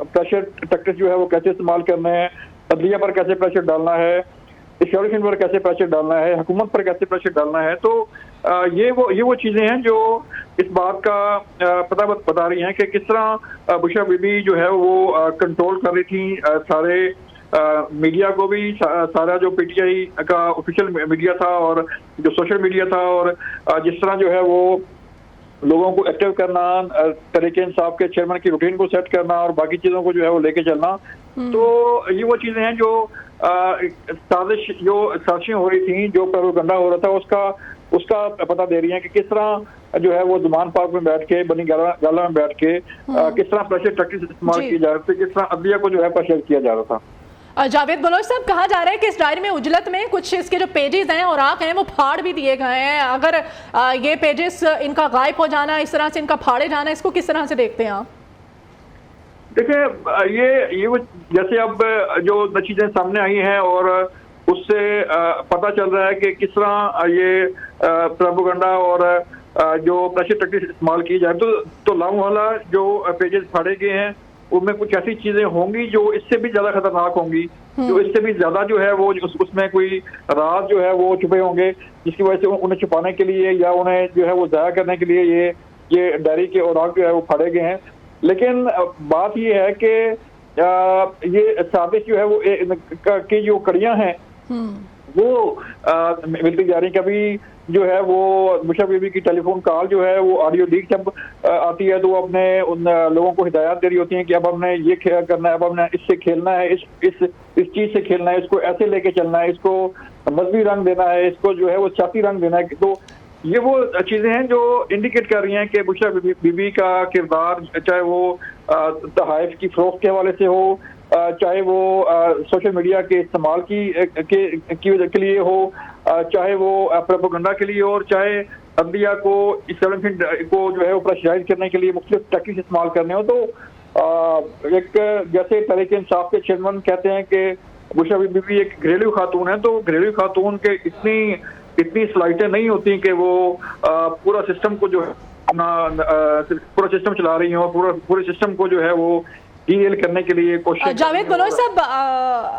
Pressure tactics जो है वो कैसे इस्तेमाल करने हैं, अदलिया पर कैसे प्रेशर डालना है, एस्टेब्लिशमेंट पर कैसे प्रेशर डालना है, हुकूमत पर कैसे प्रेशर डालना है। तो ये वो चीज़ें हैं जो इस बात का पता बता रही हैं कि किस तरह बुशरा बीबी जो है वो कंट्रोल कर रही थी सारे मीडिया को भी, सारा जो पीटीआई का ऑफिशियल मीडिया था और जो सोशल मीडिया था, और जिस तरह जो है वो लोगों को एक्टिव करना, तरीके इंसाफ के चेयरमैन की रूटीन को सेट करना और बाकी चीज़ों को जो है वो लेके चलना। तो ये वो चीज़ें हैं जो साजिशें हो रही थी, जो प्रोपेगेंडा हो रहा था, उसका पता दे रही हैं कि किस तरह जो है वो ज़मान पार्क में बैठ के, बनी गाला में बैठ के किस तरह प्रेशर टैक्टिक्स इस्तेमाल की जा रही थी, किस तरह अदलिया को जो है प्रेशर किया जा रहा था। जावेद बलोच साहब, कहा जा रहा है कि इस डायरी में उजलत में कुछ इसके जो पेजेस हैं और आँख हैं वो फाड़ भी दिए गए हैं। अगर ये पेजेस इनका गायब हो जाना, इस तरह से इनका फाड़े जाना, इसको किस तरह से देखते हैं आप? देखिए ये वो जैसे अब जो चीज़ें सामने आई हैं और उससे पता चल रहा है कि किस तरह ये प्रोपेगेंडा और जो प्रेशर टैक्टिक्स इस्तेमाल की जाए, तो लामहला जो पेजेस फाड़े गए हैं उनमें कुछ ऐसी चीजें होंगी जो इससे भी ज्यादा खतरनाक होंगी, जो इससे भी ज्यादा जो है वो उसमें कोई राज जो है वो छुपे होंगे, जिसकी वजह से उन्हें छुपाने के लिए या उन्हें जो है वो जाया करने के लिए ये डायरी के औराक जो है वो फाड़े गए हैं। लेकिन बात ये है कि ये साजिश जो है वो की जो कड़ियां हैं वो मिलती जा रही। कभी जो है वो बुशरा बीबी की टेलीफोन कॉल जो है वो ऑडियो लीक जब आती है तो वो अपने उन लोगों को हिदायत दे रही होती हैं कि अब हमने ये करना है, अब हमने इससे खेलना है, इस चीज से खेलना है, इसको ऐसे लेके चलना है, इसको मजहबी रंग देना है, इसको जो है वो सियासी रंग देना है। तो ये वो चीजें हैं जो इंडिकेट कर रही हैं कि बुशरा बीबी का किरदार, चाहे वो तहाइफ की फरोख्त के हवाले से हो, चाहे वो सोशल मीडिया के इस्तेमाल के लिए हो, चाहे वो प्रोपेगेंडा के लिए हो, और चाहे अदलिया को इस्टेब्लिशमेंट को जो है वो प्रेशराइज करने के लिए मुख्तलिफ टैक्टिक्स इस्तेमाल करने हो। तो एक जैसे तहरीक इंसाफ के चेयरमैन कहते हैं कि बुशरा बीबी एक घरेलू खातून है, तो घरेलू खातून के इतनी सलाहियतें नहीं होती कि वो पूरा सिस्टम को जो है पूरा सिस्टम चला रही हो, पूरे सिस्टम को जो है वो डील करने के लिए कोशिश। जावेद बलोच साहब,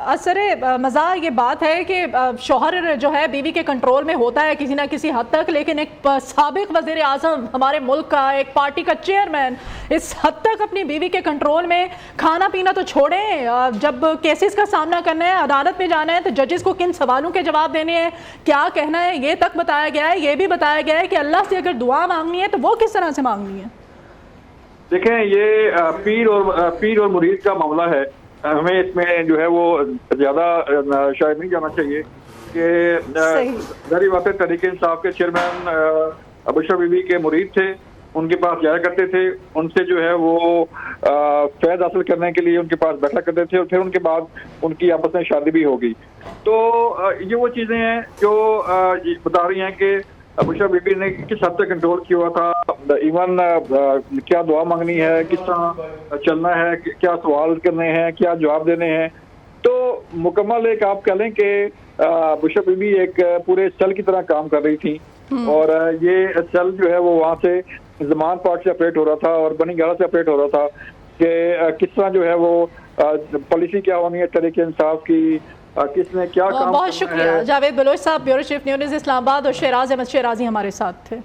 असरे मज़ा ये बात है कि शौहर जो है बीवी के कंट्रोल में होता है किसी ना किसी हद तक, लेकिन एक साबिक वज़ीर आज़म हमारे मुल्क का, एक पार्टी का चेयरमैन इस हद तक अपनी बीवी के कंट्रोल में, खाना पीना तो छोड़ें, जब केसेस का सामना करना है, अदालत में जाना है तो जजेस को किन सवालों के जवाब देने हैं, क्या कहना है, ये तक बताया गया है। ये भी बताया गया है कि अल्लाह से अगर दुआ मांगनी है तो वो किस तरह से मांगनी है। देखें, ये पीर और मुरीद का मामला है, हमें इसमें जो है वो ज्यादा शायद नहीं जाना चाहिए कि जारी बात है। तहरीक इंसाफ के चेयरमैन बुशरा बीबी के मुरीद थे, उनके पास जाया करते थे, उनसे जो है वो फैज़ हासिल करने के लिए उनके पास बैठा करते थे, और फिर उनके बाद उनकी आपस में शादी भी होगी। तो ये वो चीज़ें हैं जो बता रही हैं कि बुशरा बीबी ने किस हद तक कंट्रोल किया हुआ था, इवन क्या दुआ मांगनी है, किस तरह चलना है, क्या सवाल करने हैं, क्या जवाब देने हैं। तो मुकम्मल एक आप कह लें कि बुशरा बीबी एक पूरे सेल की तरह काम कर रही थी, और ये सेल जो है वो वहाँ से ज़मान पार्क से ऑपरेट हो रहा था और बनी गाला से ऑपरेट हो रहा था कि किस तरह जो है वो पॉलिसी क्या होनी है तहरीक इंसाफ की, किसने क्या काम। बहुत शुक्रिया जावेद बलोच साहब, ब्यूरो चीफ न्यूज़ इस्लामाबाद, और शेराज अहमद शेराजी हमारे साथ थे।